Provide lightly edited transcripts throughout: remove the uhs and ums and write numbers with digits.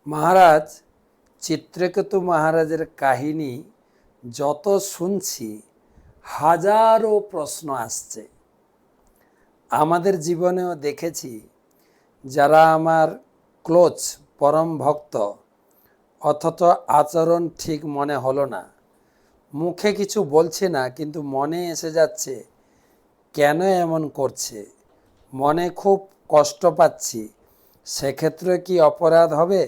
মহারাজ, চিত্রকেতু মহারাজের কাহিনী যত শুনছি হাজারো প্রশ্ন আসছে। আমাদের জীবনেও দেখেছি, যারা আমার ক্লোজ পরম ভক্ত অথচ আচরণ ঠিক মনে হলো না, মুখে কিছু বলছে না কিন্তু মনে এসে যাচ্ছে কেন এমন করছে, মনে খুব কষ্ট পাচ্ছি, সেক্ষেত্রে কি অপরাধ হবে?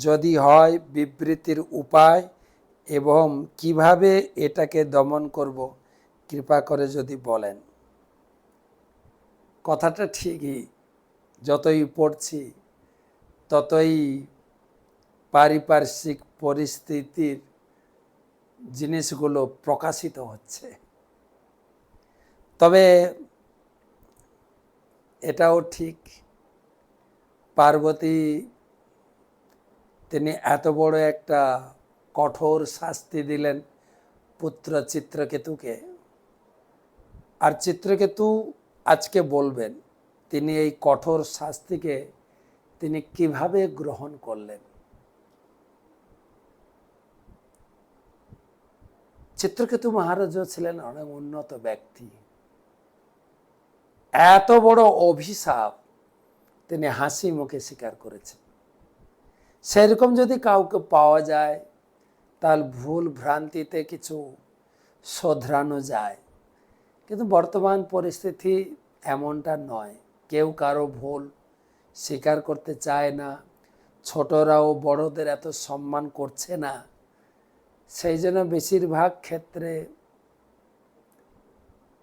যদি হয়, বিবৃতির উপায় এবং কিভাবে এটাকে দমন করব কৃপা করে যদি বলেন। কথাটা ঠিকই, যতই পড়ছি ততই পারিপার্শ্বিক পরিস্থিতির জিনিসগুলো প্রকাশিত হচ্ছে। তবে এটাও ঠিক, পার্বতী তিনি এত বড় একটা কঠোর শাস্তি দিলেন পুত্র চিত্রকেতুকে, আর চিত্রকেতু আজকে বলবেন তিনি এই কঠোর শাস্তিকে তিনি কিভাবে গ্রহণ করলেন। চিত্রকেতু মহারাজও ছিলেন অনেক উন্নত ব্যক্তি। এত বড় অভিশাপ তিনি হাসি মুখে স্বীকার করেছেন। সেরকম যদি কাউকে পাওয়া যায় তাহলে ভুল ভ্রান্তিতে কিছু শোধরানো যায়, কিন্তু বর্তমান পরিস্থিতি এমনটা নয়। কেউ কারো ভুল স্বীকার করতে চায় না, ছোটরাও বড়দের এত সম্মান করছে না। সেই জন্য বেশিরভাগ ক্ষেত্রে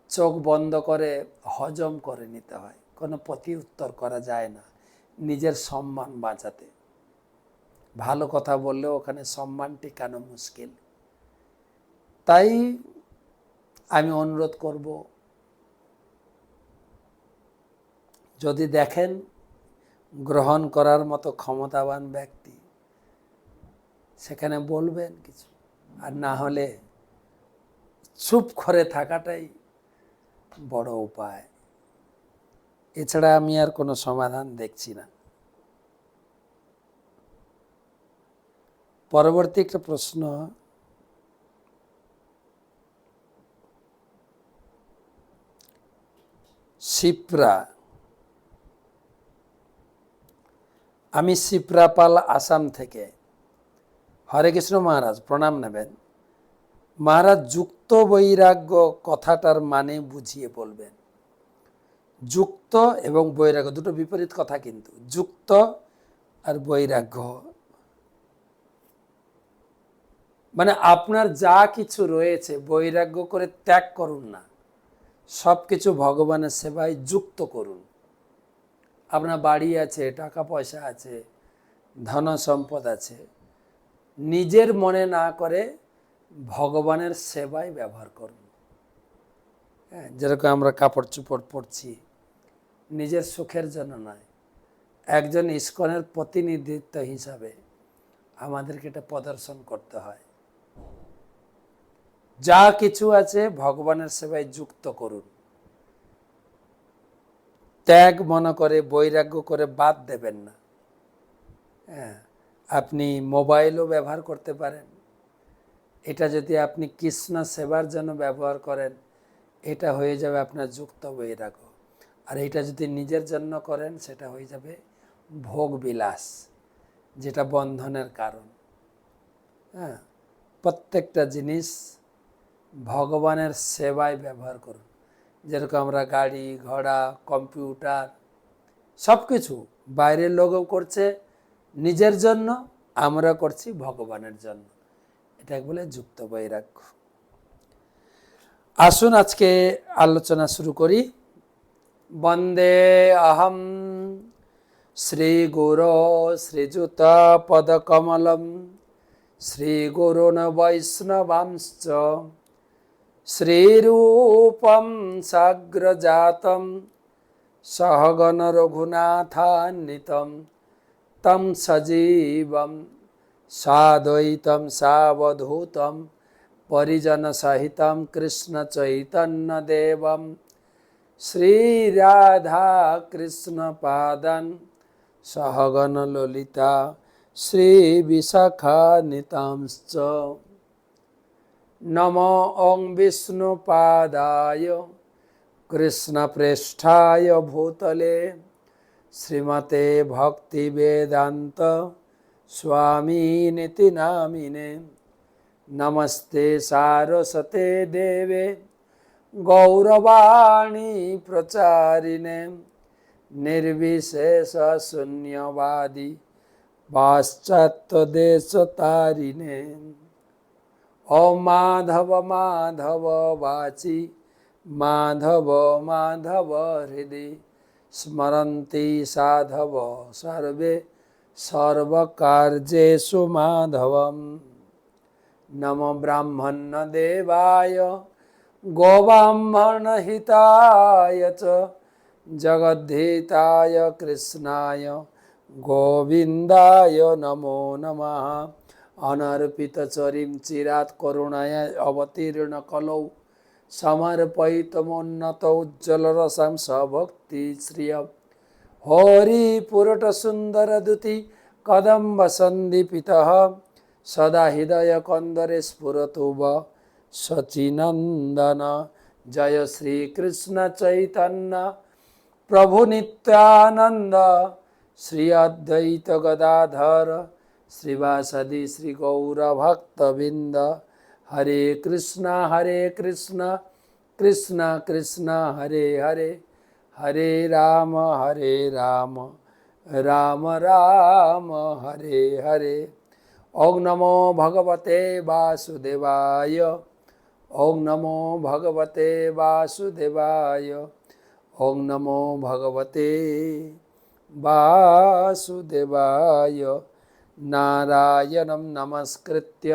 চোখ বন্ধ করে হজম করে নিতে হয়, কোনো প্রতি উত্তর করা যায় না নিজের সম্মান বাঁচাতে। ভালো কথা বললেও ওখানে সম্মান টিকানো মুশকিল। তাই আমি অনুরোধ করব, যদি দেখেন গ্রহণ করার মতো ক্ষমতাবান ব্যক্তি, সেখানে বলবেন কিছু, আর না হলে চুপ করে থাকাটাই বড় উপায়। এছাড়া আমি আর কোনো সমাধান দেখছি না। পরবর্তী একটা প্রশ্ন, শিপ্রা, আমি শিপ্রা পাল আসাম থেকে। হরে কৃষ্ণ মহারাজ, প্রণাম নেবেন। মহারাজ, যুক্ত বৈরাগ্য কথাটার মানে বুঝিয়ে বলবেন। যুক্ত এবং বৈরাগ্য দুটো বিপরীত কথা, কিন্তু যুক্ত আর বৈরাগ্য মানে আপনার যা কিছু রয়েছে বৈরাগ্য করে ত্যাগ করুন না, সব কিছু ভগবানের সেবায় যুক্ত করুন। আপনার বাড়ি আছে, টাকা পয়সা আছে, ধন সম্পদ আছে, নিজের মনে না করে ভগবানের সেবায় ব্যবহার করুন। হ্যাঁ, যেরকম আমরা কাপড় চোপড় পরছি নিজের সুখের জন্য নয়, একজন ইস্কনের প্রতিনিধিত্ব হিসাবে আমাদেরকে এটা প্রদর্শন করতে হয়। যা কিছু আছে ভগবানের সেবায় যুক্ত করুন, ত্যাগ মনে করে বৈরাগ্য করে বাদ দেবেন না। হ্যাঁ, আপনি মোবাইলও ব্যবহার করতে পারেন, এটা যদি আপনি কৃষ্ণ সেবার জন্য ব্যবহার করেন এটা হয়ে যাবে আপনার যুক্ত বৈরাগ্য। আর এটা যদি নিজের জন্য করেন সেটা হয়ে যাবে ভোগ বিলাস, যেটা বন্ধনের কারণ। হ্যাঁ, প্রত্যেকটা জিনিস ভগবানের সেবায় ব্যবহার করুন। যেরকম আমরা গাড়ি ঘোড়া কম্পিউটার সব কিছু বাইরের লোকও করছে নিজের জন্য, আমরা করছি ভগবানের জন্য, এটা বলে যুক্ত বৈরাগ্য। আসুন আজকে আলোচনা শুরু করি। বন্দে অহম শ্রীগুরো শ্রীযুত পদকমলম শ্রীগুরুন বৈষ্ণবাংশ্চ শ্রীরূপম সাগ্রজাতম সহগণ রঘুনাথান্বিতম তম সজীবম সাদ্বৈতম সাবধূতম পরিজন সহিতম কৃষ্ণ চৈতন্য দেবম শ্রী রাধা কৃষ্ণ পাদন সহগণ ললিতা श्रीविशाखान्वितांश्च नमो ॐ विष्णुपादाय कृष्णप्रेष्ठाय भूतले श्रीमते भक्तिवेदान्त स्वामिनिति नामिने। नमस्ते सारस्वते देवे गौरवाणी प्रचारिणे निर्विशेष शून्यवादी पाश्चात्यदेशतारिणे। ॐ माधव माधव वाचि माधव माधव हृदि स्मरन्ति साधव सर्वे सर्वकार्येषु माधवम्। नमो ब्राह्मणदेवाय गोब्राह्मणहिताय च जगद्धिताय कृष्णाय गोविन्दाय नमो नमः। अनर्पितचरिं चिरात् करुणया अवतीर्ण कलौ समर्पयितमुन्नतोज्ज्वलरसं सभक्तिश्रियं हरिपुरटसुन्दरद्युति कदम्बसन्दीपितः सदा हृदयकन्दरे स्फुरतु वः सचिनन्दन। जय श्रीकृष्ण चैतन्य प्रभु नित्यानंद श्री अद्वैत गदाधर श्रीवासदि श्री गौर भक्तबिंद। हरे कृष्णा कृष्ण कृष्ण हरे हरे हरे राम राम राम हरे हरे। ओं नमो भगवते वासुदेवाय ओं नमो भगवते वासुदेवाय ओं नमो भगवते वासुदेवाय। नारायणं नमस्कृत्य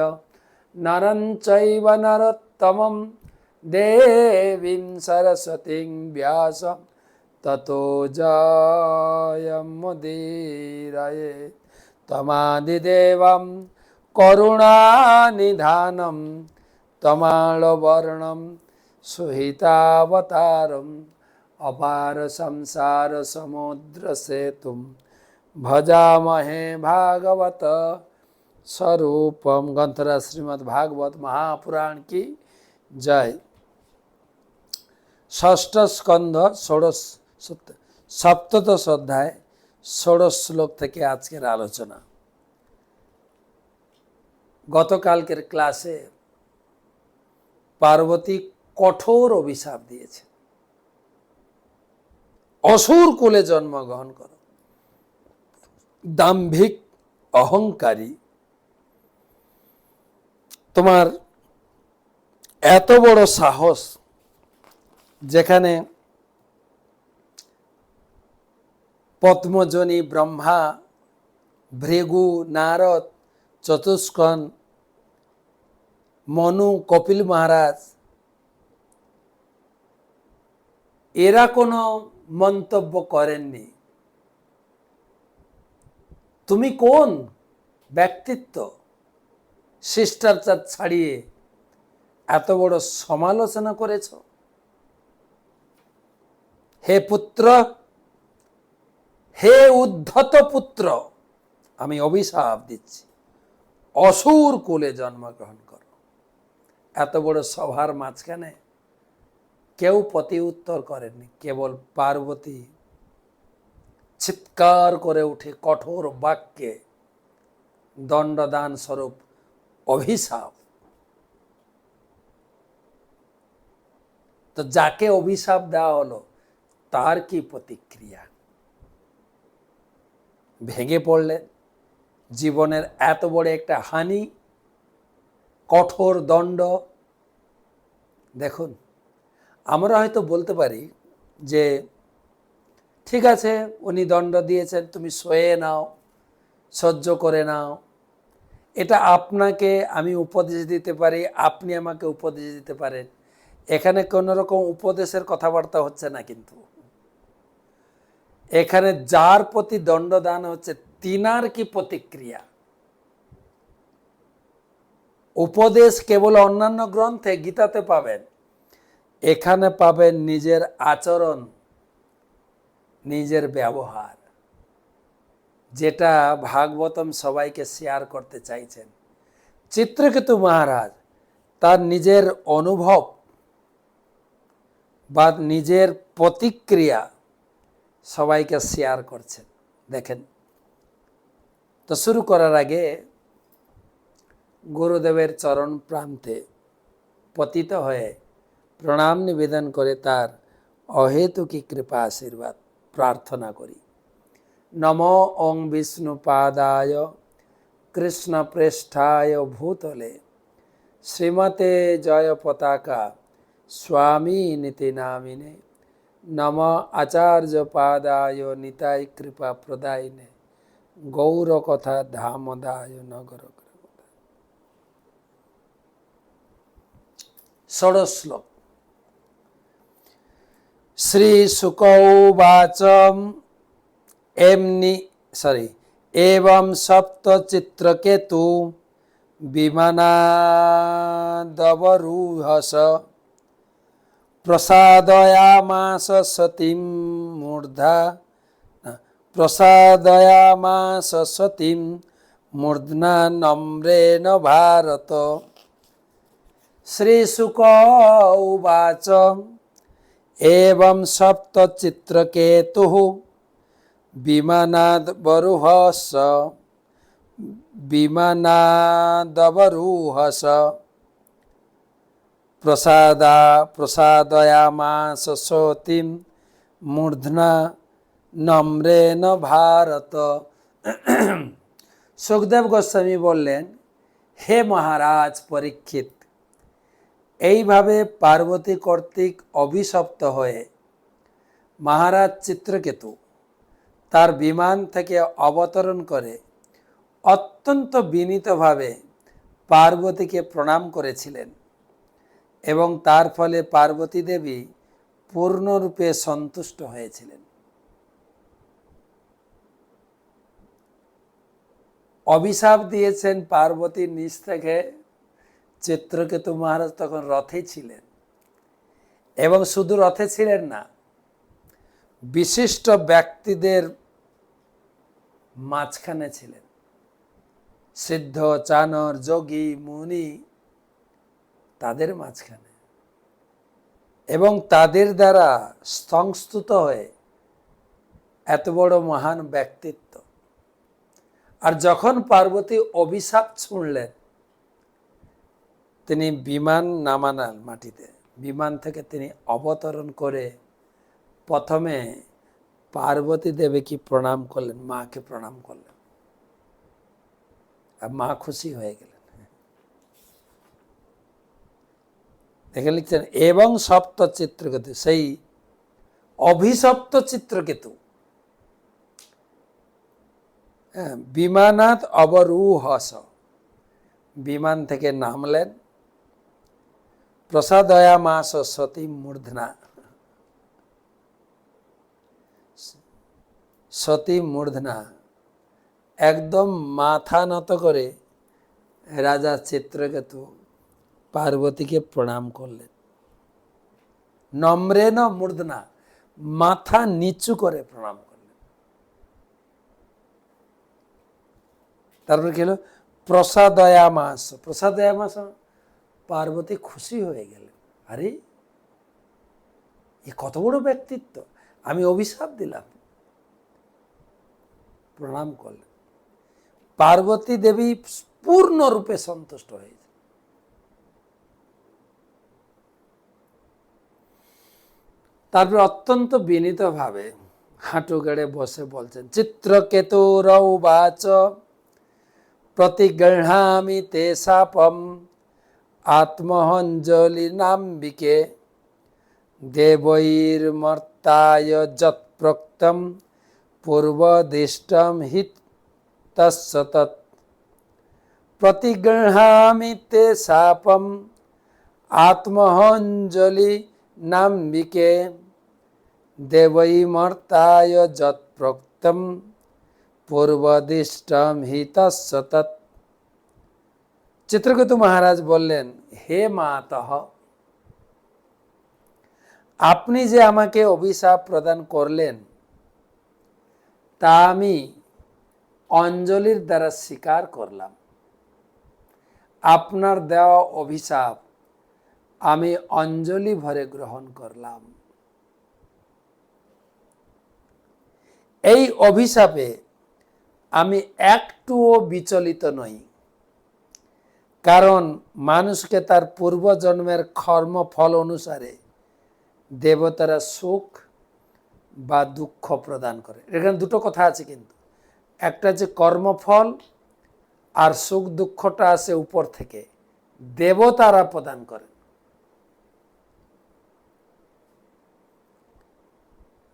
नरं चैव नरोत्तमं देवीं सरस्वतीं व्यासं ततो जयमुदीरयेत्। तमादिदेवं करुणानिधानं तमालवर्णं सुहितावतारम् अपार संसार समुद्र सेतुं भजामहे भागवत स्वरूपम। ग्रंथराज श्रीमद् भागवत महापुराण की जय। षष्ठ स्कंध षोड़श सप्तदश अध्याय षोड़श श्लोक থেকে আজকের আলোচনা। গতকালকের ক্লাসে পার্বতী কঠোর অভিশাপ দিয়েছে, অসুর কুলে জন্মগ্রহণ করো, দাম্ভিক অহংকারী, তোমার এত বড় সাহস যেখানে পদ্মজনী ব্রহ্মা ভৃগু নারদ চতুষ্কন মনু কপিল মহারাজ এরা কোনো মন্তব্য করেননি। তুমি কোন ব্যক্তিত্ব শিষ্টাচার ছাড়িয়ে এত বড় সমালোচনা করেছ? হে পুত্র, হে উদ্ধত পুত্র, আমি অভিশাপ দিচ্ছি, অসুর কুলে জন্মগ্রহণ করো। এত বড় সভার মাঝখানে কেউ প্রতি উত্তর করেননি, কেবল পার্বতী চিৎকার করে উঠে কঠোর বাক্যে দণ্ডদান স্বরূপ অভিশাপ। তো যাকে অভিশাপ দেওয়া হলো তার কি প্রতিক্রিয়া? ভেঙে পড়লেন। জীবনের এত বড় একটা হানি, কঠোর দণ্ড। দেখুন, আমরা হয়তো বলতে পারি যে ঠিক আছে, উনি দণ্ড দিয়েছেন, তুমি সয়ে নাও, সহ্য করে নাও। এটা আপনাকে আমি উপদেশ দিতে পারি, আপনি আমাকে উপদেশ দিতে পারেন। এখানে কোনো রকম উপদেশের কথাবার্তা হচ্ছে না, কিন্তু এখানে যার প্রতি দণ্ডদান হচ্ছে তিনার কি প্রতিক্রিয়া। উপদেশ কেবল অন্যান্য গ্রন্থে, গীতাতে পাবেন, এখানে পাবেন নিজের আচরণ, নিজের ব্যবহার। যেটা ভাগবতম সবাইকে শেয়ার করতে চাইছেন। চিত্রকেতু মহারাজ তার নিজের অনুভব বা নিজের প্রতিক্রিয়া সবাইকে শেয়ার করছেন। দেখেন তো, শুরু করার আগে গুরুদেবের চরণ প্রান্তে পতিত হয়ে প্রণাম নিবেদন করে তার অহেতুকী কৃপা আশীর্বাদ প্রার্থনা করি। নমো ওং বিষ্ণুপাদায় কৃষ্ণপ্রেষ্ঠায় ভূতলে শ্রীমতে জয় পতাকা স্বামী নীতি নামিনে নম আচার্য পাদায় নিতাই কৃপা প্রদায়িনে গৌর কথা ধামদায় নগর। ষোড়শ শ্লোক। শ্রী শুক উবাচ এবং সপ্ত চিত্রকেতু বিমানাদবরূহস প্রসাদয়ামাস সতীম মূর্ধনা নম্রেণ ভারত। শ্রীশুক উবাচ এবং সপ্ত চিত্রকেতুঃ বিমানাদবরূহস প্রসাদয়ামাস সতীম মূর্ধনা নম্রেণ ভারত। সুখদেব গোস্বামী বললেন, হে মহারাজ পরীক্ষিত, এইভাবে পার্বতী কর্তৃক অভিশপ্ত হয়ে মহারাজ চিত্রকেতু তার বিমান থেকে অবতরণ করে অত্যন্ত বিনীতভাবে পার্বতীকে প্রণাম করেছিলেন এবং তার ফলে পার্বতী দেবী পূর্ণরূপে সন্তুষ্ট হয়েছিলেন। অভিশাপ দিয়েছেন পার্বতীর নিচ থেকে। চিত্রকেতু মহারাজ তখন রথে ছিলেন এবং শুধু রথে ছিলেন না, বিশিষ্ট ব্যক্তিদের মাঝখানে ছিলেন। সিদ্ধ, চানর, যোগী, মুনি তাদের মাঝখানে, এবং তাদের দ্বারা সংস্তুত হয়ে এত বড় মহান ব্যক্তিত্ব। আর যখন পার্বতী অভিশাপ শুনলেন, তিনি বিমান নামানাল মাটিতে, বিমান থেকে তিনি অবতরণ করে প্রথমে পার্বতী দেবীকে প্রণাম করলেন, মাকে প্রণাম করলেন, আর মা খুশি হয়ে গেলেন। দেখে লিখছেন এবং সপ্ত চিত্রকেতু, সেই অভিশপ্ত চিত্রকেতু বিমানাৎ অবরূহস, বিমান থেকে নামলেন। প্রসাদয়ামাস সতী মূর্ধনা, সতী মূর্ধনা, একদম মাথা নত করে রাজা চিত্রকেতু পার্বতীকে প্রণাম করলেন। নম্রেণ মূর্ধনা, মাথা নিচু করে প্রণাম করলেন। তারপর কি হলো? প্রসাদয়ামাস, প্রসাদয়ামাস, পার্বতী খুশি হয়ে গেলেন। আরে এ কত বড় ব্যক্তিত্ব, আমি অভিশাপ দিলাম। প্রণাম করলেন। পার্বতী দেবী পূর্ণরূপে সন্তুষ্ট হয়েছে। তারপরে অত্যন্ত বিনীতভাবে হাঁটু গেড়ে বসে বলছেন, চিত্রকেতুর উবাচ প্রতিগৃহামি তে শাপম আত্মহঞ্জলি নাম্বিকে দেবৈর্মর্তায় যৎ প্রক্তম পূর্বদিষ্টম হিত তৎসতৎ। প্রতিগৃহামি তে শাপম আত্মহঞ্জলি নাম্বিকে দেবৈর্মর্তায় যৎ প্রক্তম পূর্বদিষ্টম হিত তৎসতৎ। চিত্রকেতু মহারাজ বললেন, হে মাতঃ, আপনি যে আমাকে অভিশাপ প্রদান করলেন তা আমি অঞ্জলির দ্বারা স্বীকার করলাম, আপনার দেওয়া অভিশাপ আমি অঞ্জলি ভরে গ্রহণ করলাম। এই অভিশাপে আমি একটুও বিচলিত নই, কারণ মানুষকে তার পূর্বজন্মের কর্মফল অনুসারে দেবতারা সুখ বা দুঃখ প্রদান করে। এখানে দুটো কথা আছে, কিন্তু একটা যে কর্মফল আর সুখ দুঃখটা আসে উপর থেকে, দেবতারা প্রদান করেন।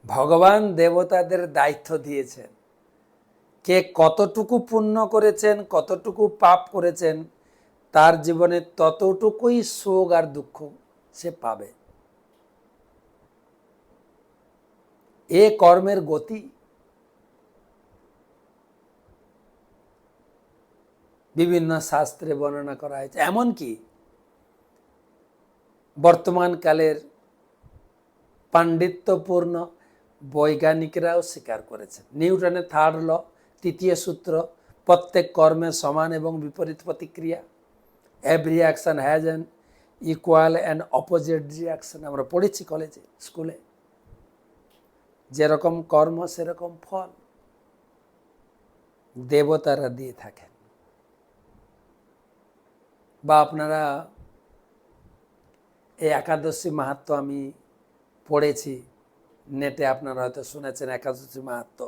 ভগবান দেবতাদের দায়িত্ব দিয়েছেন, কে কতটুকু পুণ্য করেছেন, কতটুকু পাপ করেছেন, তার জীবনে ততটুকুই সুখ আর দুঃখ সে পাবে। এ কর্মের গতি। বিভিন্ন শাস্ত্রে বর্ণনা করা হয়েছে, এমনকি বর্তমান কালের পাণ্ডিত্যপূর্ণ বৈজ্ঞানিকরাও স্বীকার করেছেন। নিউটনের থার্ড ল, তৃতীয় সূত্র, প্রত্যেক কর্মের সমান এবং বিপরীত প্রতিক্রিয়া, every action has an equal and opposite reaction. আমরা পড়েছি কলেজে, স্কুলে। যেরকম কর্ম সেরকম ফল দেবতারা দিয়ে থাকেন। বা আপনারা এই একাদশী মাহাত্ম্য আমি পড়েছি নেটে, আপনারা হয়তো শুনেছেন একাদশী মাহাত্ম্য,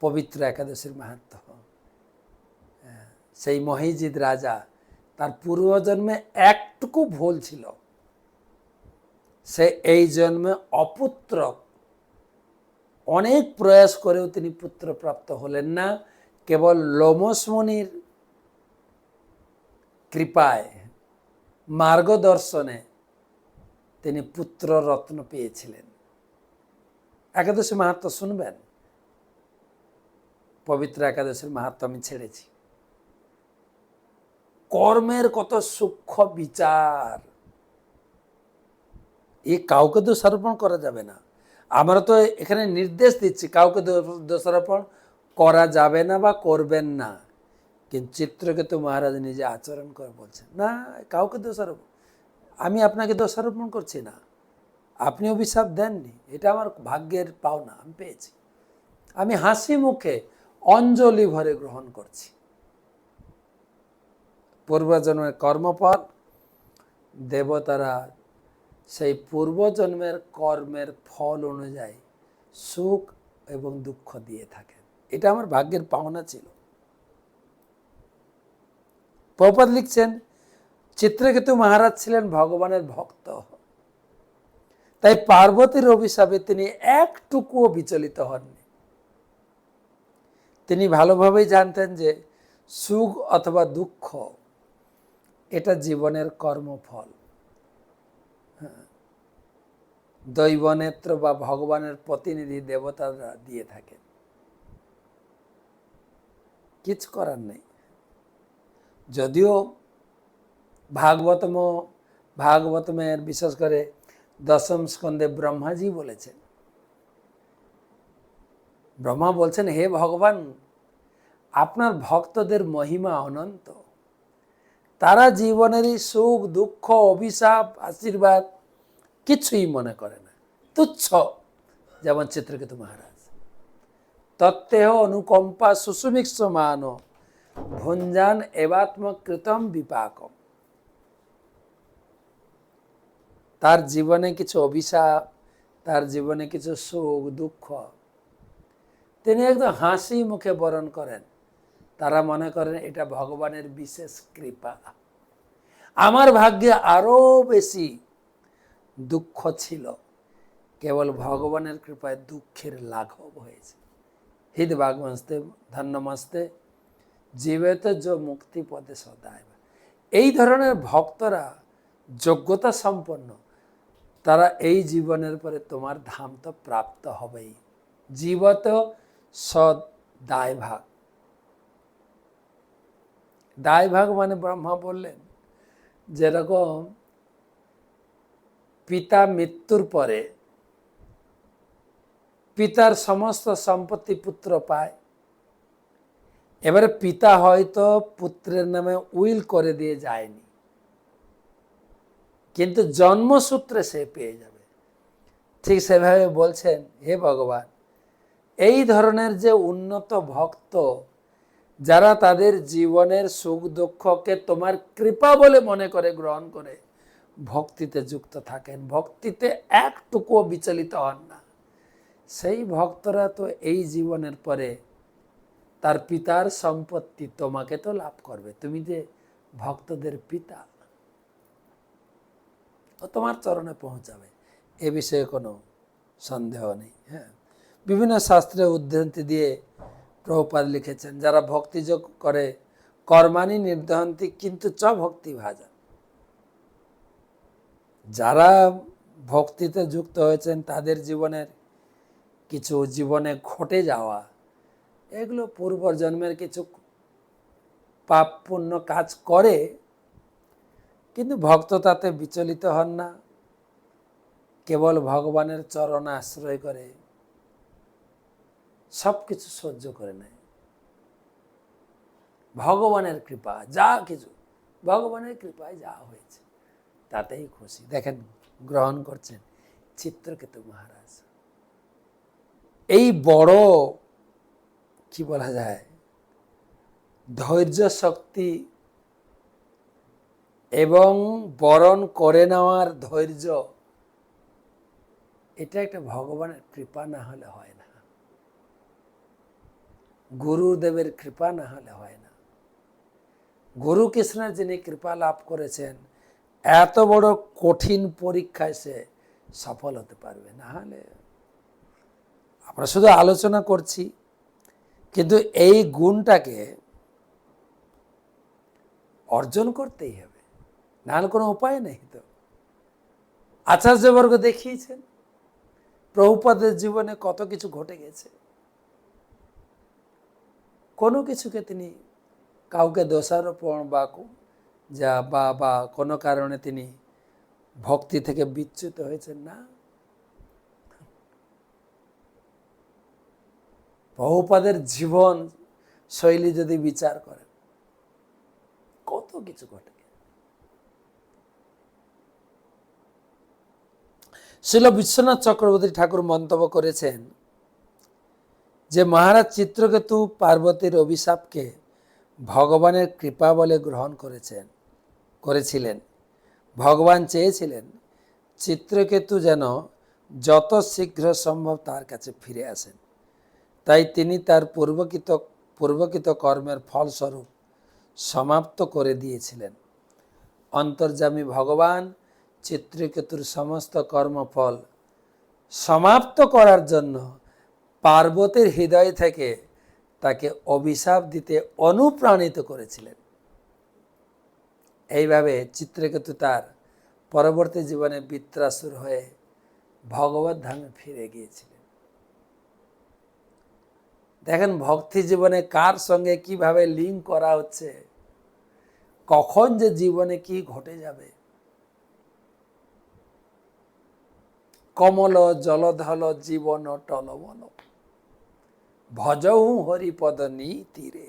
পবিত্র একাদশীর মাহাত্ম্য। সেই মহিজিৎ রাজা, তার পূর্বজন্মে একটুকু ভুল ছিল, সে এই জন্মে অপুত্র, অনেক প্রয়াস করেও তিনি পুত্র প্রাপ্ত হলেন না। কেবল লোমস মুনির কৃপায়, মার্গদর্শনে তিনি পুত্র রত্ন পেয়েছিলেন। একাদশী মাহাত্ম্য শুনবেন, পবিত্র একাদশীর মাহাত্ম্য আমি ছেড়েছি। কর্মের কত সূক্ষ্ম বিচার, কাউকে দোষারোপণ করা যাবে না। আমরা তো এখানে নির্দেশ দিচ্ছি কাউকে দোষারোপণ করা যাবে না বা করবেন না, কিন্তু চিত্রকেতু মহারাজ নিজে আচরণ করে বলছেন, না কাউকে দোষারোপণ, আমি আপনাকে দোষারোপণ করছি না, আপনি অভিশাপ দেননি, এটা আমার ভাগ্যের পাওনা, আমি পেয়েছি, আমি হাসি মুখে অঞ্জলি ভরে গ্রহণ করছি। পূর্বজন্মের কর্মফল দেবতারা সেই পূর্বজন্মের কর্মের ফল অনুযায়ী সুখ এবং দুঃখ দিয়ে থাকেন। এটা আমার ভাগ্যের পাওনা ছিল। প্রভুপাদ লিখছেন, চিত্রকেতু মহারাজ ছিলেন ভগবানের ভক্ত, তাই পার্বতীর অভিশাপে তিনি একটুকুও বিচলিত হননি। তিনি ভালোভাবেই জানতেন যে সুখ অথবা দুঃখ এটা জীবনের কর্মফল। দৈবনেত্র বা ভগবানের প্রতিনিধি দেবতারা দিয়ে থাকেন, কিছু করার নেই। যদিও ভাগবতমের বিশেষ করে দশম স্কন্ধে ব্রহ্মাজি বলেছেন, ব্রহ্মা বলছেন, হে ভগবান, আপনার ভক্তদের মহিমা অনন্ত, তারা জীবনেরই সুখ দুঃখ অভিশাপ আশীর্বাদ কিছুই মনে করে না, তুচ্ছ। যেমন চিত্রকেতু মহারাজ, তত্ত্বেহ অনুকম্পা সুসুমিক্ষ মান ভুঞ্জান এবাত্মকৃতম বিপাকম। তার জীবনে কিছু অভিশাপ, তার জীবনে কিছু সুখ দুঃখ তিনি একদম হাসি মুখে বরণ করেন। তারা মনে করেন এটা ভগবানের বিশেষ কৃপা, আমার ভাগ্যে আরো বেশি দুঃখ ছিল, কেবল ভগবানের কৃপায় দুঃখের লাঘব হয়েছে। হৃদ ভাগবস্তে ধন্যমস্তে জীবেত যো মুক্তি পদে সদায়। এই ধরনের ভক্তরা যোগ্যতা সম্পন্ন, তারা এই জীবনের পরে তোমার ধাম তো প্রাপ্ত হবেই। জীবত সদ দায়ভাগ। দায়ভাগ মানে ব্রহ্মা বললেন, যেরকম পিতা মৃত্যুর পরে পিতার সমস্ত সম্পত্তি পুত্র পায়, এবারে পিতা হয়তো পুত্রের নামে উইল করে দিয়ে যায়নি, কিন্তু জন্মসূত্রে সে পেয়ে যাবে। ঠিক সেভাবে বলছেন, হে ভগবান, এই ধরনের যে উন্নত ভক্ত, যারা তাদের জীবনের সুখ দুঃখকে তোমার কৃপা বলে মনে করে গ্রহণ করে ভক্তিতে যুক্ত থাকেন, ভক্তিতে একটুকুও বিচলিত হন না, সেই ভক্তরা তো এই জীবনের পরে তার পিতার সম্পত্তি তোমাকে তো লাভ করবে। তুমি যে ভক্তদের পিতা, ও তোমার চরণে পৌঁছাবে, এ বিষয়ে কোনো সন্দেহ নেই। হ্যাঁ, বিভিন্ন শাস্ত্রে উদ্ধৃতি দিয়ে প্রভুপাদ লিখেছেন, যারা ভক্তিযোগ করে কর্মাণি নির্দহন্তি কিন্তু চ ভক্তি ভাজা। যারা ভক্তিতে যুক্ত হয়েছেন তাদের জীবনের কিছু জীবনে ঘটে যাওয়া, এগুলো পূর্বজন্মের কিছু পাপ পুণ্য কাজ করে, কিন্তু ভক্ত তাতে বিচলিত হন না, কেবল ভগবানের চরণ আশ্রয় করে সব কিছু সহ্য করে নেয়। ভগবানের কৃপা, যা কিছু ভগবানের কৃপায় যা হয়েছে তাতেই খুশি। দেখেন, গ্রহণ করছেন চিত্রকেতু মহারাজ। এই বড় কি বলা যায়, ধৈর্য শক্তি এবং বরণ করে নেওয়ার ধৈর্য, এটা একটা ভগবানের কৃপা না হলে হয় না, গুরুদেবের কৃপা না হলে হয় না। গুরু কৃষ্ণের যিনি কৃপা লাভ করেছেন, এত বড় কঠিন পরীক্ষায় সে সফল হতে পারবে না। হলে আমরা শুধু আলোচনা করছি, কিন্তু এই গুণটাকে অর্জন করতেই হবে, নাহলে কোনো উপায় নেই। তো আচার্যবর্গ দেখিয়েছেন প্রভুপাদের জীবনে কত কিছু ঘটে গেছে, কোনো কিছুকে তিনি কাউকে দোষারোপণ বা কোনো কারণে তিনি ভক্তি থেকে বিচ্যুত হয়েছেন না। প্রভুপাদের জীবন শৈলী যদি বিচার করেন, কত কিছু ঘটে। শ্রীল বিশ্বনাথ চক্রবর্তী ঠাকুর মন্তব্য করেছেন যে মহারাজ চিত্রকেতু পার্বতীর অভিশাপকে ভগবানের কৃপা বলে গ্রহণ করেছিলেন। ভগবান চেয়েছিলেন চিত্রকেতু যেন যত শীঘ্র সম্ভব তার কাছে ফিরে আসেন, তাই তিনি তার পূর্বকৃত কর্মের ফলস্বরূপ সমাপ্ত করে দিয়েছিলেন। অন্তর্যামী ভগবান চিত্রকেতুর সমস্ত কর্মফল সমাপ্ত করার জন্য পার্বতীর হৃদয় থেকে তাকে অভিশাপ দিতে অনুপ্রাণিত করেছিলেন। এইভাবে চিত্রকেতু তার পরবর্তী জীবনে বৃত্রাসুর হয়ে ভগবত ধামে ফিরে গিয়েছিলেন। দেখেন, ভক্তি জীবনে কার সঙ্গে কিভাবে লিঙ্ক করা হচ্ছে, কখন যে জীবনে কি ঘটে যাবে। কমল জলধল জীবন টলবল, ভজহু হরিপদ নীতিরে।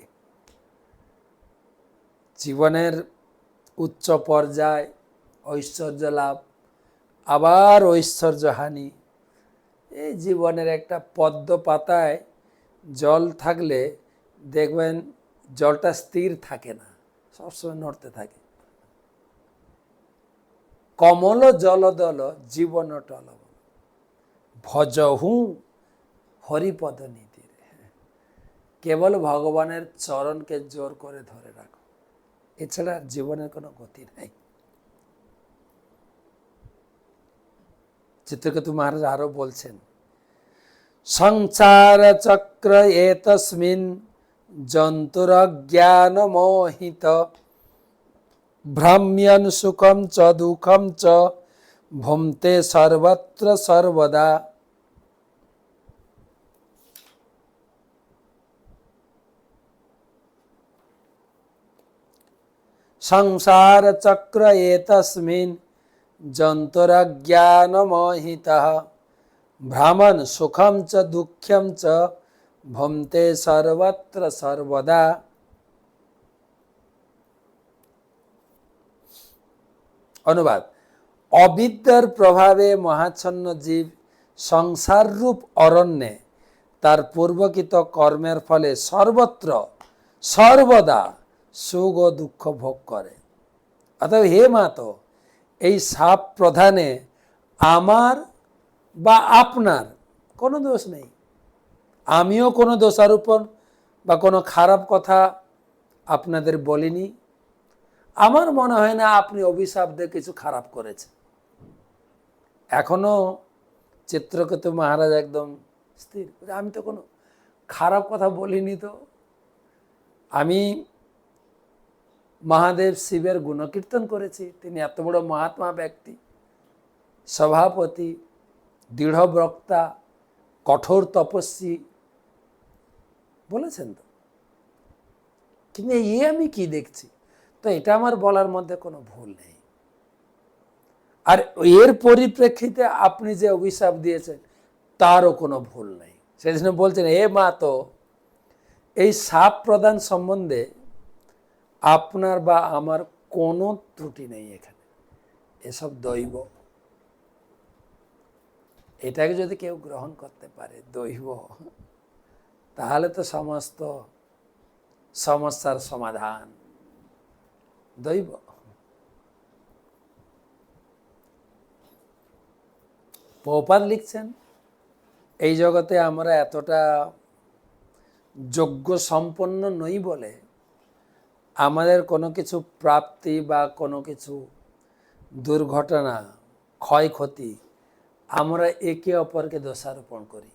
জীবনের উচ্চ পর্যায় ঐশ্বর্য লাভ, আবার ঐশ্বর্য হানি। এই জীবনের একটা পদ্ম পাতায় জল থাকলে দেখবেন জলটা স্থির থাকে না, সবসময় নড়তে থাকে। কমল জলদল জীবন টলবল, ভজহু হরিপদ নীতিরে। কেবল ভগবানের চরণকে জোর করে ধরে রাখো, এছাড়া জীবনের কোনো গতি নাই। চিত্রকেতু মহারাজ আরো বলছেন, সংসার চক্র এতস্মিন জন্তুর জ্ঞান মোহিত, ভ্রাম্যন সুখম চ দুঃখম চ ভুমতে সর্বত্র সর্বদা। সংসার চক্র এতস্মিন জন্তুর জ্ঞান মোহিতঃ, ভ্রমণ সুখম চ দুঃখম চ ভন্তে সর্বত্র সর্বদা। অনুবাদ: অবিদ্যার প্রভাবে মহাচ্ছন্ন জীব সংসাররূপ অরণ্যে তার পূর্বকৃত কর্মের ফলে সর্বত্র সর্বদা সুখ ও দুঃখ ভোগ করে। অতএব হে মাতো, এই সাপ প্রধানে আমার বা আপনার কোনো দোষ নেই। আমিও কোনো দোষারোপণ বা কোনো খারাপ কথা আপনাদের বলিনি। আমার মনে হয় না আপনি অভিশাপ দিয়ে কিছু খারাপ করেছেন। এখনো চিত্রকেতু মহারাজ একদম স্থির, আমি তো কোনো খারাপ কথা বলিনি। তো আমি মহাদেব শিবের গুণকীর্তন করেছি। তিনি এত বড় মহাত্মা ব্যক্তি, সভাপতি, দৃঢ় বক্তা, কঠোর তপস্বী, বলেছেন তো। কিন্তু আমি কি দেখছি, তো এটা আমার বলার মধ্যে কোনো ভুল নেই। আর এর পরিপ্রেক্ষিতে আপনি যে অভিশাপ দিয়েছেন তারও কোনো ভুল নেই। সেই জন্য বলছেন, হে মা, তো এই সাপ প্রদান সম্বন্ধে আপনার বা আমার কোনো ত্রুটি নেই এখানে। এসব দৈব। এটাকে যদি কেউ গ্রহণ করতে পারে দৈব, তাহলে তো সমস্ত সমস্যার সমাধান দৈব। প্রভুপাদ লিখছেন, এই জগতে আমরা এতটা যোগ্য সম্পন্ন নই বলে আমাদের কোনো কিছু প্রাপ্তি বা কোনো কিছু দুর্ঘটনা, ক্ষয়ক্ষতি, আমরা একে অপরকে দোষারোপণ করি,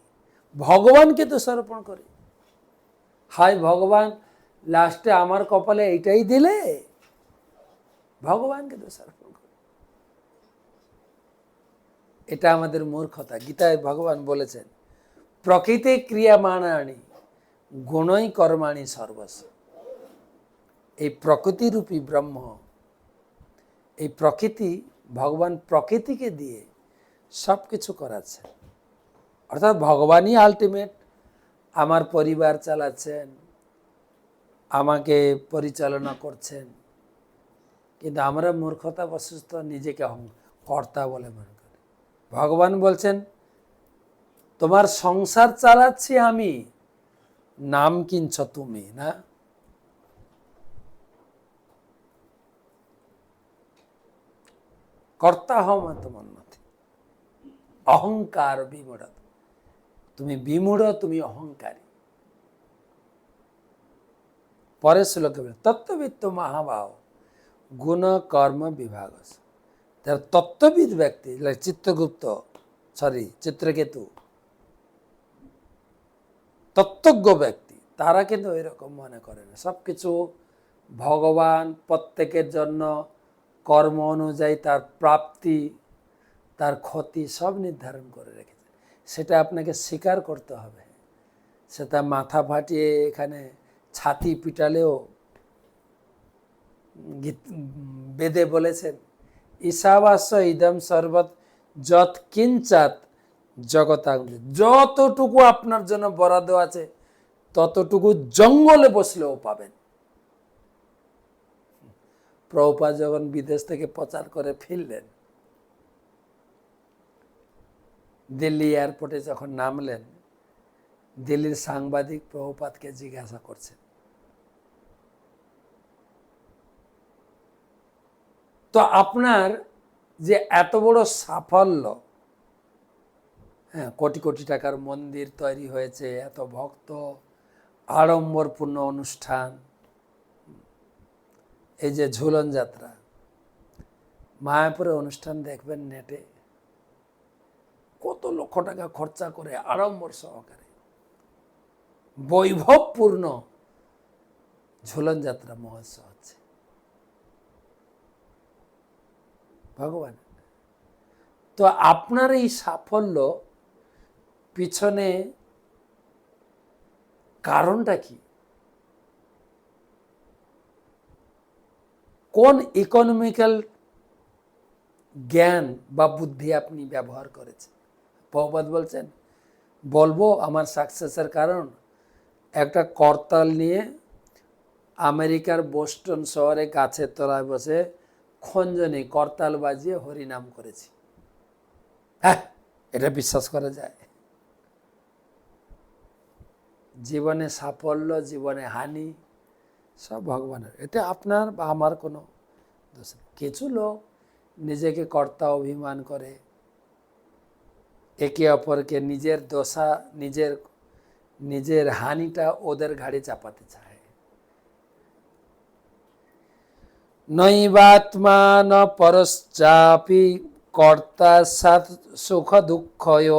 ভগবানকে দোষারোপণ করি। হায় ভগবান, লাস্টে আমার কপালে এইটাই দিলে, ভগবানকে দোষারোপণ করি। এটা আমাদের মূর্খতা। গীতায় ভগবান বলেছেন, প্রকৃতি ক্রিয়ামাণানি গুণই কর্মাণি সর্বস্ব। এই প্রকৃতিরূপী ব্রহ্ম, এই প্রকৃতি, ভগবান প্রকৃতিকে দিয়ে সব কিছু করাচ্ছে। অর্থাৎ ভগবানই আলটিমেট আমার পরিবার চালাচ্ছেন, আমাকে পরিচালনা করছেন। কিন্তু আমরা মূর্খতাবশত নিজেকে কর্তা বলে মনে করি। ভগবান বলছেন, তোমার সংসার চালাচ্ছি আমি, নাম কিনছ তুমি না। কর্তা হও মা তোমার মধ্যে, অহংকার বিমূঢ়। তুমি বিমূঢ়, তুমি অহংকারী। পরের শ্লোকে তত্ত্ববিত্ত মহাভাব গুণ কর্ম বিভাগ। যারা তত্ত্ববিদ ব্যক্তি, চিত্রকেতু, তত্ত্বজ্ঞ ব্যক্তি, তারা কিন্তু এরকম মনে করে না। সবকিছু ভগবান প্রত্যেকের জন্য কর্ম অনুযায়ী তার প্রাপ্তি, তার ক্ষতি সব নির্ধারণ করে রেখেছে। সেটা আপনাকে স্বীকার করতে হবে। সেটা মাথা ফাটিয়ে এখানে ছাতি পিটালেও বেদে বলেছেন, ঈশাবাস্য ইদম সর্বত যৎ কিঞ্চাত জগতাং। যতটুকু আপনার জন্য বরাদ্দ আছে ততটুকু জঙ্গলে বসলেও পাবেন। প্রভুপাদ যখন বিদেশ থেকে প্রচার করে ফিরলেন, দিল্লি এয়ারপোর্টে যখন নামলেন, দিল্লির সাংবাদিক প্রভুপাদকে জিজ্ঞাসা করছেন, তো আপনার যে এত বড় সাফল্য, হ্যাঁ, কোটি কোটি টাকার মন্দির তৈরি হয়েছে, এত ভক্ত, আড়ম্বরপূর্ণ অনুষ্ঠান, এই যে ঝুলন যাত্রা, মায়াপুরে অনুষ্ঠান দেখবেন নেটে, কত লক্ষ টাকা খরচা করে আড়ম্বর সহকারে বৈভবপূর্ণ ঝুলন যাত্রা মহোৎসব হচ্ছে। ভগবান, তো আপনার এই সাফল্য পিছনে কারণটা কি? কোন ইকোনমিক্যাল জ্ঞান বা বুদ্ধি আপনি ব্যবহার করেছেন? প্রভুপাদ বলছেন, বলবো আমার সাকসেসের কারণ, একটা করতাল নিয়ে আমেরিকার বোস্টন শহরে গাছের তলায় বসে খঞ্জনি করতাল বাজিয়ে হরিনাম করেছি। হ্যাঁ, এটা বিশ্বাস করা যায়? জীবনে সাফল্য, জীবনে হানি সব ভগবানের। এটা আপনার বা আমার কোনো দোষ নেই। কিছু লোক নিজেকে কর্তা অভিমান করে, একে অপরকে নিজের দশা, নিজের হানিটা ওদের ঘাড়ে চাপাতে চায়। নৈবাত্মান পরশ্চাপি কর্তা সাত সুখ দুঃখয়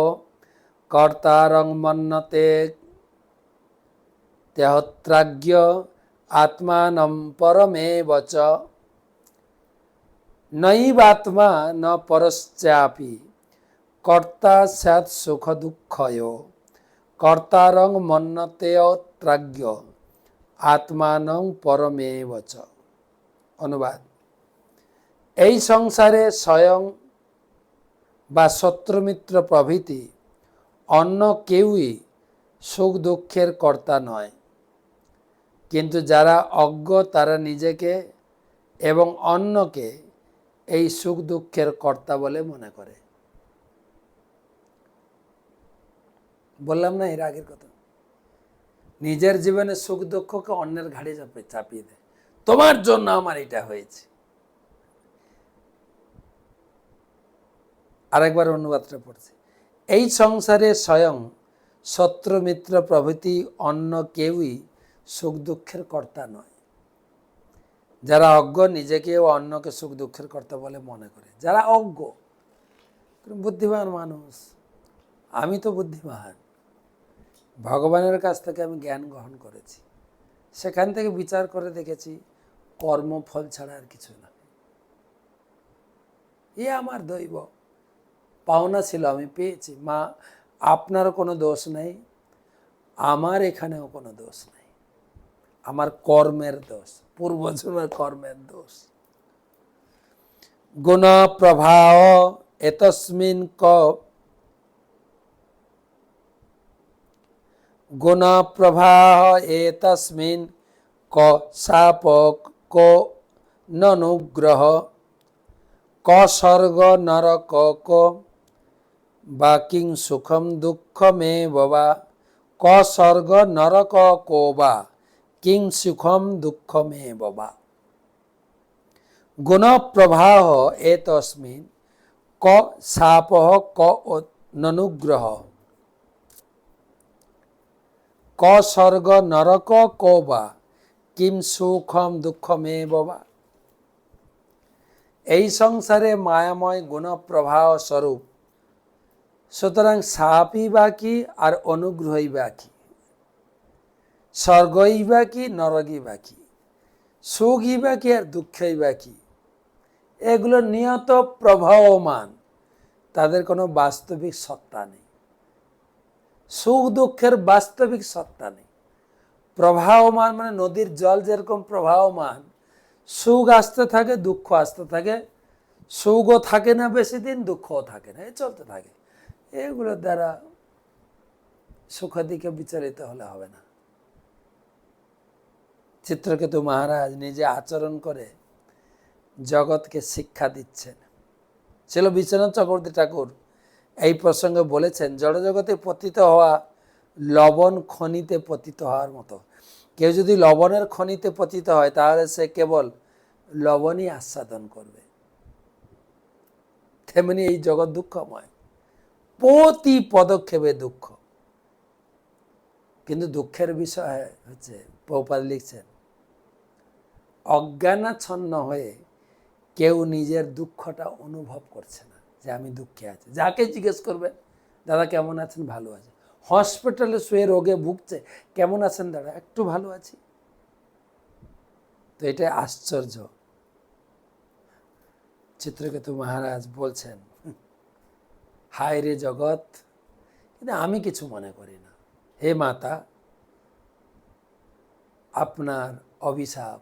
কর্তারং মন্যতে তেহত্রাজ্ঞ আত্মানম পরমেব চ। নৈবাত্মা ন পরশ্চাপি কর্তা স্যাৎ সুখ দুঃখয় কর্তারং মন্যতেয়ত্রাজ্ঞ আত্মানং পরমেব চ। অনুবাদ: এই সংসারে স্বয়ং বা শত্রুমিত্র প্রভৃতি অন্য কেউই সুখ দুঃখের কর্তা নয়, কিন্তু যারা অজ্ঞ তারা নিজেকে এবং অন্যকে এই সুখ দুঃখের কর্তা বলে মনে করে। বললাম না এর আগের কথা, নিজের জীবনে সুখ দুঃখকে অন্যের ঘাড়ে চাপিয়ে দেয়। তোমার জন্য আমার এটা হয়েছে। আরেকবার অনুবাদটা পড়ছি। এই সংসারে স্বয়ং শত্রু মিত্র প্রভৃতি অন্য কেউই সুখ দুঃখের কর্তা নয়, যারা অজ্ঞ নিজেকে ও অন্যকে সুখ দুঃখের কর্তা বলে মনে করে। যারা অজ্ঞ, বুদ্ধিমান মানুষ, আমি তো বুদ্ধিমান, ভগবানের কাছ থেকে আমি জ্ঞান গ্রহণ করেছি, সেখান থেকে বিচার করে দেখেছি কর্মফল ছাড়া আর কিছু না। এ আমার দৈব, পাওনা ছিল, আমি পেয়েছি। মা, আপনারও কোনো দোষ নেই, আমার এখানেও কোনো দোষ নেই, আমার কর্মের দোষ, পূর্বজন্মের কর্মের দোষ। গুণ প্রভাব এতস্মিন ক গুণ প্রবাহ এতস্মিন ক শাপ ক ননুগ্রহ ক স্বর্গ নরক ক বা কিং সুখম দুঃখমে বাবা ক স্বর্গ নরক কো বা কিং সুখম দুঃখমে বাবা। গুণ প্রবাহ এতস্মিন ক শাপ ক ননুগ্রহ ক স্বর্গ নরক কো বা কিম সুখম দুঃখমে বাবা। এই সংসারে মায়াময় গুণপ্রবাহ স্বরূপ, সুতরাং শাপই বা কি আর অনুগ্রহই বা কি, স্বর্গই বা কি নরকই বা কি, সুখই বা কি আর দুঃখই বা কি। এগুলো নিয়ত প্রবাহমান, তাদের কোনো বাস্তবিক সত্তা নেই। সুখ দুঃখের বাস্তবিক সত্তা নেই। প্রবাহমান মানে নদীর জল যেরকম প্রবাহমান, সুখ আসতে থাকে, দুঃখ আসতে থাকে, সুখও থাকে না বেশি দিন, দুঃখও থাকে না, এ চলতে থাকে। এগুলোর দ্বারা সুখের দিকে বিচলিত হলে হবে না। চিত্রকেতু মহারাজ নিজে আচরণ করে জগৎকে শিক্ষা দিচ্ছেন। ছিল বিশ্বনাথ চক্রবর্তী ঠাকুর এই প্রসঙ্গে বলেছেন, জড়জগতে পতিত হওয়া লবণ খনিতে পতিত হওয়ার মতো। কেউ যদি লবণের খনিতে পতিত হয় তাহলে সে কেবল লবণই আস্বাদন করবে। তেমনি এই জগৎ দুঃখময়, প্রতি পদক্ষেপে দুঃখ। কিন্তু দুঃখের বিষয় হচ্ছে, প্রভুপাদ লিখছেন, অজ্ঞানাচ্ছন্ন হয়ে কেউ নিজের দুঃখটা অনুভব করছে না যে আমি দুঃখে আছি। যাকে জিজ্ঞেস করবে, দাদা কেমন আছেন? ভালো আছে। হসপিটালে শুয়ে রোগে ভুগছে, কেমন আছেন দাদা? একটু ভালো আছি। তো এটা আশ্চর্য। চিত্রকেতু মহারাজ বলছেন, হায় রে জগৎ, কিন্তু আমি কিছু মনে করি না। হে মাতা, আপনার অভিশাপ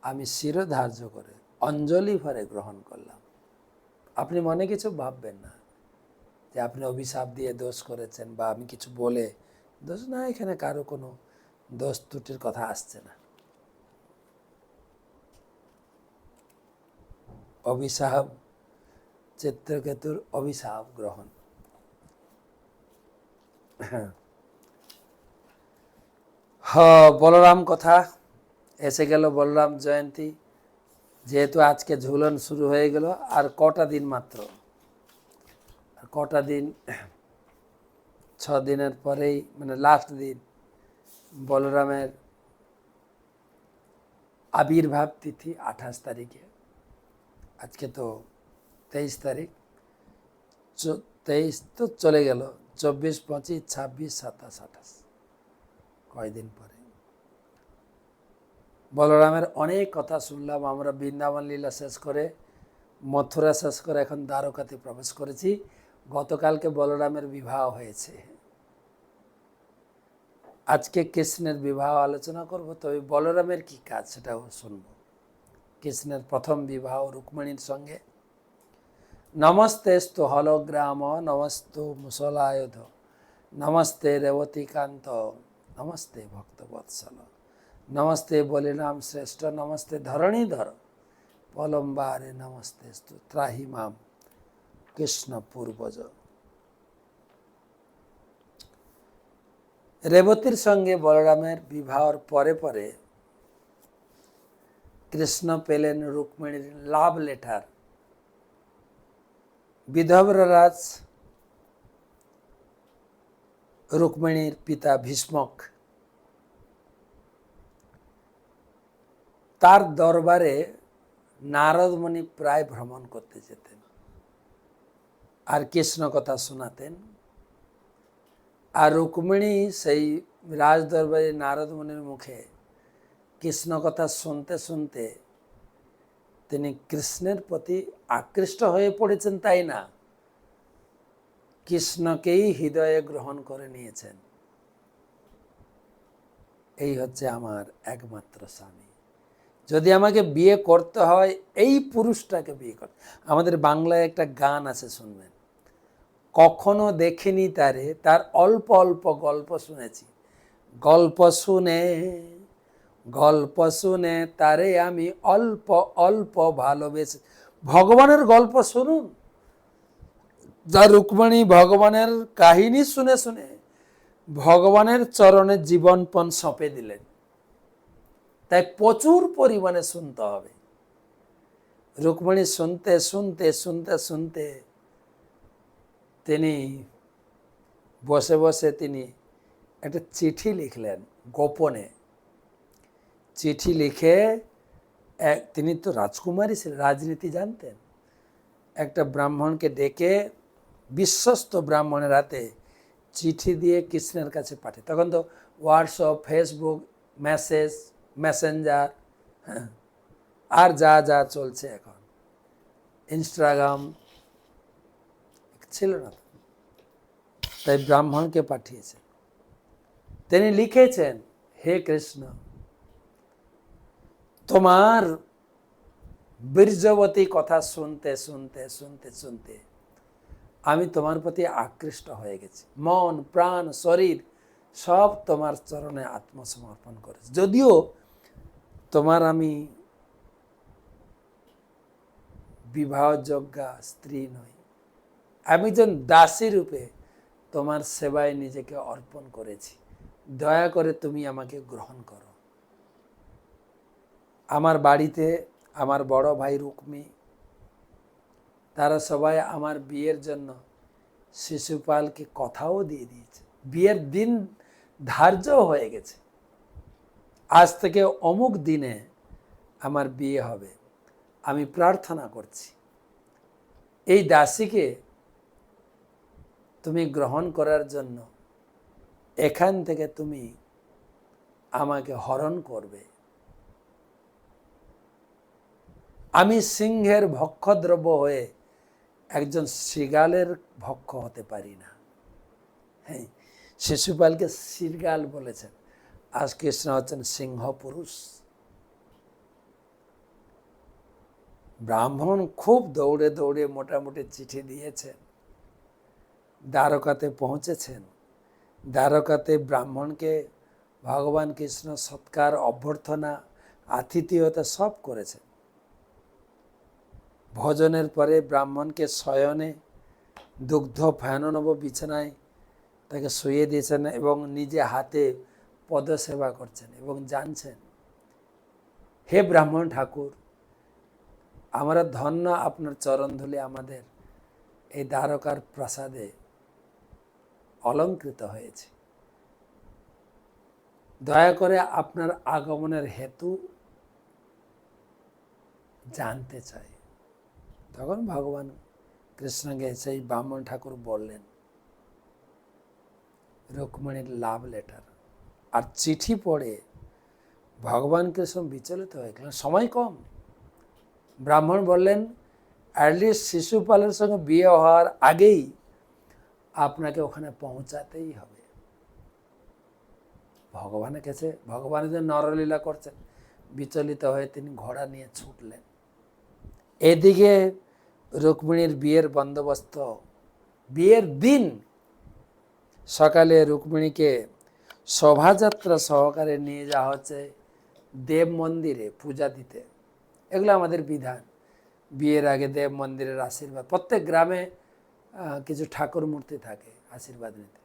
আমি শিরোধার্য করে অঞ্জলি ভরে গ্রহণ করলাম। আপনি মনে কিছু ভাববেন না যে আপনি অভিশাপ দিয়ে দোষ করেছেন বা আমি কিছু বলে দোষ না, এখানে কারো কোনো দোষ ত্রুটির কথা আসছে না। অভিশাপ, চিত্রকেতুর অভিশাপ গ্রহণ। বলরাম কথা এসে গেল, বলরাম জয়ন্তী। যেহেতু আজকে ঝুলন শুরু হয়ে গেল, আর কটা দিন মাত্র, আর কটা দিন, 6 দিনের পরেই মানে লাস্ট দিন বলরামের আবির্ভাব তিথি 28 তারিখে। আজকে তো 23 তারিখ, 23 তো চলে গেল, 24, 25, 26, 27, 28, কয়দিন পরে বলরামের অনেক কথা শুনলাম আমরা। বৃন্দাবন লীলা শেষ করে, মথুরা শেষ করে এখন দ্বারকাতে প্রবেশ করেছি। গতকালকে বলরামের বিবাহ হয়েছে, আজকে কৃষ্ণের বিবাহ আলোচনা করব। তবে বলরামের কি কাজ সেটাও শুনব। কৃষ্ণের প্রথম বিবাহ রুক্মিণীর সঙ্গে। নমস্তেস্তু হলগ্রাম নমস্তু মুসলায়ুধ নমস্তে রেবতীকান্ত নমস্তে ভক্তবৎসল নমস্তে বলিরাম শ্রেষ্ঠ নমস্তে ধরণীধর পলম্বারে নমস্তেস্তু ত্রাহি মাম কৃষ্ণ পূর্বজ। রেবতীর সঙ্গে বলরামের বিবাহর পরে পরে কৃষ্ণ পেলেন রুক্মিণীর লাভ লেটার। বিধবরাজ রুক্মিণীর পিতা ভীষ্মক তার দরবারে নারদ মুনি প্রায় ভ্রমণ করতে যেতেন আর কৃষ্ণ কথা শোনাতেন। আর রুক্মিণী সেই রাজ দরবারে নারদ মুনির মুখে কৃষ্ণ কথা শুনতে শুনতে তিনি কৃষ্ণের প্রতি আকৃষ্ট হয়ে পড়েছেন, তাই না, কৃষ্ণকেই হৃদয়ে গ্রহণ করে নিয়েছেন। এই হচ্ছে আমার একমাত্র স্বামী, যদি আমাকে বিয়ে করতে হয় এই পুরুষটাকে বিয়ে করতে। আমাদের বাংলায় একটা গান আছে, শুনবেন, কখনো দেখিনি তারে, তার অল্প অল্প গল্প শুনেছি, গল্প শুনে তারে আমি অল্প অল্প ভালোবেসে। ভগবানের গল্প শুনুন। যা রুক্মিণী ভগবানের কাহিনী শুনে শুনে ভগবানের চরণে জীবনপণ সঁপে দিলেন। তাই প্রচুর পরিমাণে শুনতে হবে। রুক্মিণী শুনতে শুনতে শুনতে শুনতে তিনি বসে বসে তিনি একটা চিঠি লিখলেন গোপনে। চিঠি লিখে তিনি তো রাজকুমারী ছিলেন, রাজনীতি জানতেন, একটা ব্রাহ্মণকে ডেকে বিশ্বস্ত ব্রাহ্মণের হাতে চিঠি দিয়ে কৃষ্ণের কাছে পাঠায়। তখন তো হোয়াটসঅ্যাপ, ফেসবুক, মেসেঞ্জার, আর যা যা চলছে এখন, ইনস্টাগ্রাম ছিল না। তাই ব্রাহ্মণকে পাঠিয়েছেন। তিনি লিখেছেন, হে কৃষ্ণ, তোমার বীর্যবতী কথা শুনতে শুনতে শুনতে শুনতে আমি তোমার প্রতি আকৃষ্ট হয়ে গেছি। মন, প্রাণ, শরীর সব তোমার চরণে আত্মসমর্পণ করেছি। যদিও তোমার আমি বিবাহযোগ্যা স্ত্রী নই, আমি যেন দাসী রূপে তোমার সেবায় নিজেকে অর্পণ করেছি। দয়া করে তুমি আমাকে গ্রহণ করো। আমার বাড়িতে আমার বড় ভাই রুক্মী, তারা সবাই আমার বিয়ের জন্য শিশুপালকে কথাও দিয়ে দিয়েছে। বিয়ের দিন ধার্য হয়ে গেছে, আজ থেকে অমুক দিনে আমার বিয়ে হবে। আমি প্রার্থনা করছি এই দাসীকে তুমি গ্রহণ করার জন্য এখান থেকে তুমি আমাকে হরণ করবে। আমি সিংহের ভক্ষদ্রব্য হয়ে একজন শৃগালের ভক্ষ হতে পারি না। হ্যাঁ, শিশুপালকে শৃগাল বলেছেন, আজ কৃষ্ণ হচ্ছেন সিংহ পুরুষ। ব্রাহ্মণ খুব দৌড়ে দৌড়ে মোটামুটি চিঠি দিয়েছেন, দ্বারকাতে পৌঁছেছেন। দ্বারকাতে ব্রাহ্মণকে ভগবান কৃষ্ণ সৎকার, অভ্যর্থনা, আতিথেয়তা সব করেছেন। ভোজনের পরে ব্রাহ্মণকে শয়নে দুগ্ধ ফেননব বিছানায় তাকে শুয়ে দিয়েছেন এবং নিজে হাতে পদসেবা করছেন এবং জানছেন, হে ব্রাহ্মণ ঠাকুর, আমরা ধন্য আপনার চরণ ধুলি আমাদের এই দ্বারকার প্রাসাদে অলঙ্কৃত হয়েছে। দয়া করে আপনার আগমনের হেতু জানতে চাই। তখন ভগবান কৃষ্ণকে সেই ব্রাহ্মণ ঠাকুর বললেন, রুক্মিণীর লাভ লেটার আর চিঠি পড়ে ভগবান কৃষ্ণ বিচলিত হয়ে গেলেন। সময় কম। ব্রাহ্মণ বললেন, অ্যাটলিস্ট শিশুপালের সঙ্গে বিয়ে হওয়ার আগেই আপনাকে ওখানে পৌঁছাতেই হবে। ভগবানের কাছে, ভগবান যে নরলীলা করছেন, বিচলিত হয়ে তিনি ঘোড়া নিয়ে ছুটলেন। এদিকে রুক্মিণীর বিয়ের বন্দোবস্ত। বিয়ের দিন সকালে রুক্মিণীকে শোভাযাত্রা সহকারে নিয়ে যাওয়া হচ্ছে দেব মন্দিরে পূজা দিতে। এগুলো আমাদের বিধান। বিয়ের আগে দেব মন্দিরের আশীর্বাদ, প্রত্যেক গ্রামে কিছু ঠাকুর মূর্তি থাকে আশীর্বাদ নিতে।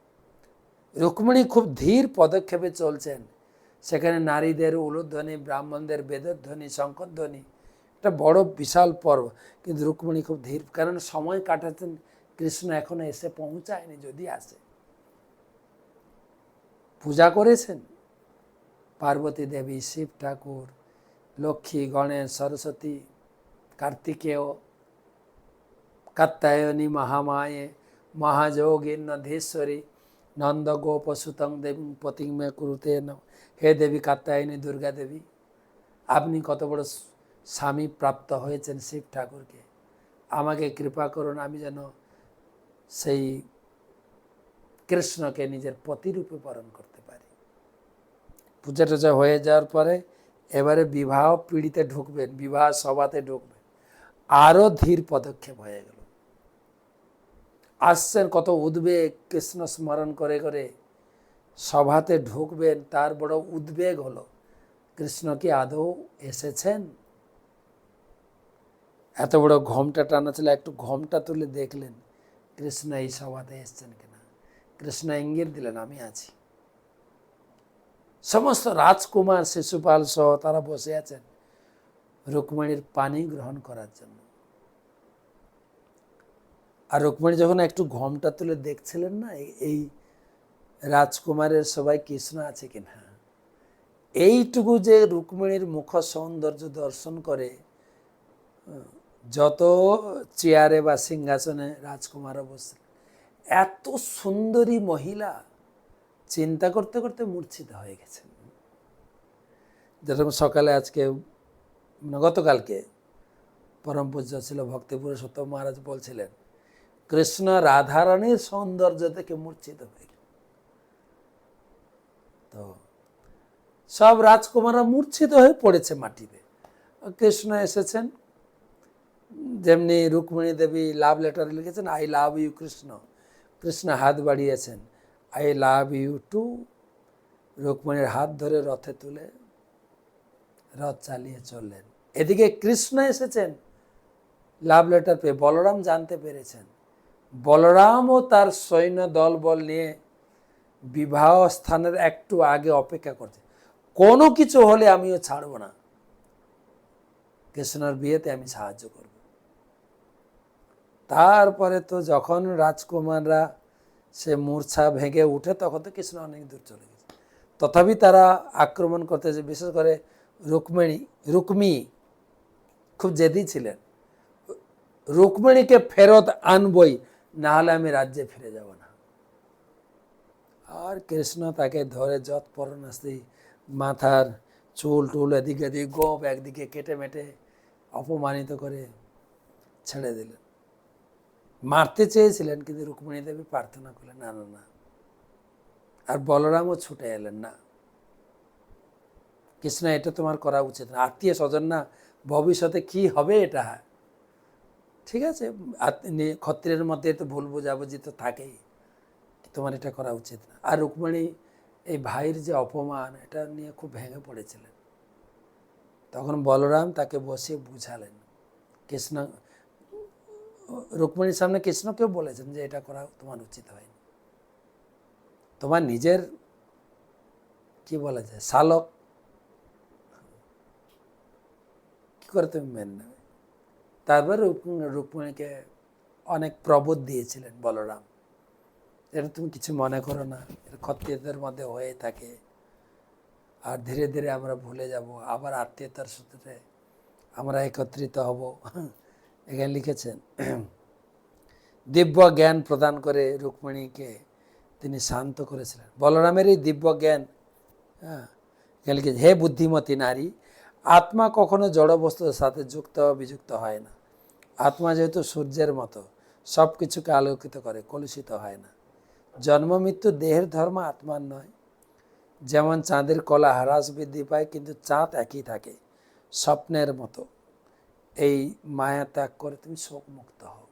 রুক্মিণী খুব ধীর পদক্ষেপে চলছেন। সেখানে নারীদের উলুধ্বনি, ব্রাহ্মণদের বেদধ্বনি, শঙ্খধ্বনি, একটা বড় বিশাল পর্ব। কিন্তু রুক্মিণী খুব ধীর, কারণ সময় কাটাচ্ছেন, কৃষ্ণ এখনো এসে পৌঁছায়নি। যদি আসে, পূজা করেছেন পার্বতী দেবী, শিব ঠাকুর, লক্ষ্মী, গণেশ, সরস্বতী, কার্তিকেয়, কাত্যায়নী, মহামায়ে, মহাযোগী, নধেশ্বরী, নন্দ গোপ সুতং দেবী পতিমে কুরুতে নম। হে দেবী কাত্যায়নী, দুর্গা দেবী, আপনি কত বড় স্বামী প্রাপ্ত হয়েছেন শিব ঠাকুরকে, আমাকে কৃপা করুন, আমি যেন সেই কৃষ্ণকে নিজের পতিরূপে বরণ করতে পারি। পূজা টুজা হয়ে যাওয়ার পরে এবারে বিবাহ পিড়িতে ঢুকবেন, বিবাহ সভাতে ঢুকবেন। আরও ধীর পদক্ষেপ হয়ে গেল। আসছেন কত উদ্বেগ, কৃষ্ণ স্মরণ করে করে সভাতে ঢুকবেন, তার বড় উদ্বেগ হলো, কৃষ্ণ কি আদৌ এসেছেন? এত বড় ঘোমটা টানা ছিল, একটু ঘোমটা তুলে দেখলেন কৃষ্ণ এই সভাতে এসছেন কিনা। কৃষ্ণ ইঙ্গিত দিলেন, আমি আছি। সমস্ত রাজকুমার, শিশুপাল সহ তারা বসে আছেন রুক্মিণীর পানি গ্রহণ করার জন্য। আর রুক্মিণী যখন একটু ঘোমটা তুলে দেখছিলেন না এই রাজকুমারের সবাই কৃষ্ণ আছে কিনা, এইটুকু যে রুক্মিণীর মুখ সৌন্দর্য দর্শন করে যত চেয়ারে বা সিংহাসনে রাজকুমারও বসে, এত সুন্দরী মহিলা, চিন্তা করতে করতে মূর্ছিত হয়ে গেছেন। যেরকম সকালে আজকে গতকালকে পরম পূজ্য ছিল ভক্তিপুরুষোত্তম মহারাজ বলছিলেন, কৃষ্ণ রাধারানীর সৌন্দর্য থেকে মূর্ছিত হয়ে গেল। তো সব রাজকুমাররা মূর্ছিত হয়ে পড়েছে মাটিতে। কৃষ্ণ এসেছেন, যেমনি রুক্মিণী দেবী লাভ লেটার লিখেছেন, I love you Krishna, Krishna হাত বাড়িয়েছেন, আই লাভ ইউ টু। রুক্মিণীর হাত ধরে রথে তুলে রথ চালিয়ে চললেন। এদিকে কৃষ্ণ এসেছেন লাভ লেটার পেয়ে। বলরাম জানতে পেরেছেন, বলরামও তার সৈন্য দলবল নিয়ে বিবাহ স্থানের একটু আগে অপেক্ষা করছে, কোনো কিছু হলে আমিও ছাড়ব না, কৃষ্ণর বিয়েতে আমি সাহায্য করব। তারপরে তো যখন রাজকুমাররা সে মূর্ছা ভেঙে উঠে, তখন তো কৃষ্ণ অনেক দূর চলে গেছে। তথাপি তারা আক্রমণ করতেছে, বিশেষ করে রুক্মী খুব জেদি ছিলেন, রুক্মিণীকে ফেরত আনবই, না হলে আমি রাজ্যে ফিরে যাব না। আর কৃষ্ণ তাকে ধরে যৎপরনাস্তি, মাথার চুল টুল এদিকে এদিকে গোপ একদিকে কেটে মেটে অপমানিত করে ছেড়ে দিলেন। মারতে চেয়েছিলেন, কিন্তু রুক্মিণী দেবী প্রার্থনা করলেন, না না না। আর বলরামও ছুটে এলেন, না কৃষ্ণ, এটা তোমার করা উচিত না, আত্মীয় স্বজন না, ভবিষ্যতে কি হবে এটা। ঠিক আছে, ক্ষত্রিয়ের মধ্যে তো ভুল বোঝাবুঝি তো থাকেই, তোমার এটা করা উচিত না। আর রুক্মিণী এই ভাইয়ের যে অপমান, এটা নিয়ে খুব ভেঙে পড়েছিলেন। তখন বলরাম তাকে বসিয়ে বুঝালেন। কৃষ্ণ রুক্মিণীর সামনে কৃষ্ণকেও বলেছেন যে এটা করা তোমার উচিত হয়নি। তোমার নিজের কি বলা যায় শালক, কি করে তুমি মেনে নেবে? তারপর রুক্মিণীকে অনেক প্রবোধ দিয়েছিলেন বলরাম, এটা তুমি কিছু মনে করো না, এটা ক্ষত্রিয়দের মধ্যে হয়ে থাকে, আর ধীরে ধীরে আমরা ভুলে যাব, আবার আত্মীয়তার সূত্রে আমরা একত্রিত হব। এখানে লিখেছেন দিব্য জ্ঞান প্রদান করে রুক্মিণীকে তিনি শান্ত করেছিলেন। বলরামের এই দিব্য জ্ঞান, হ্যাঁ, এখানে লিখেছে হে বুদ্ধিমতী নারী, আত্মা কখনো জড় বস্তুর সাথে যুক্ত বিযুক্ত হয় না। আত্মা যেহেতু সূর্যের মতো সব কিছুকে আলোকিত করে, কলুষিত হয় না। জন্ম মৃত্যু দেহের ধর্ম, আত্মার নয়। যেমন চাঁদের কলা হ্রাস বৃদ্ধি পায়, কিন্তু চাঁদ একই থাকে, স্বপ্নের মতো। এই মায়া ত্যাগ করে তুমি শোকমুক্ত হও।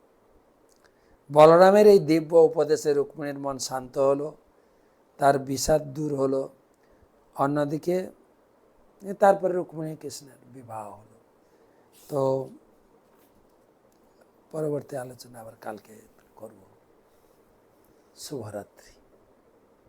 বলরামের এই দিব্য উপদেশে রুক্মিণীর মন শান্ত হলো, তার বিষাদ দূর হলো। অন্যদিকে তারপরে রুক্মিণী কৃষ্ণের বিবাহ হলো। তো পরবর্তী আলোচনা আবার কালকে করব। শুভরাত্রি।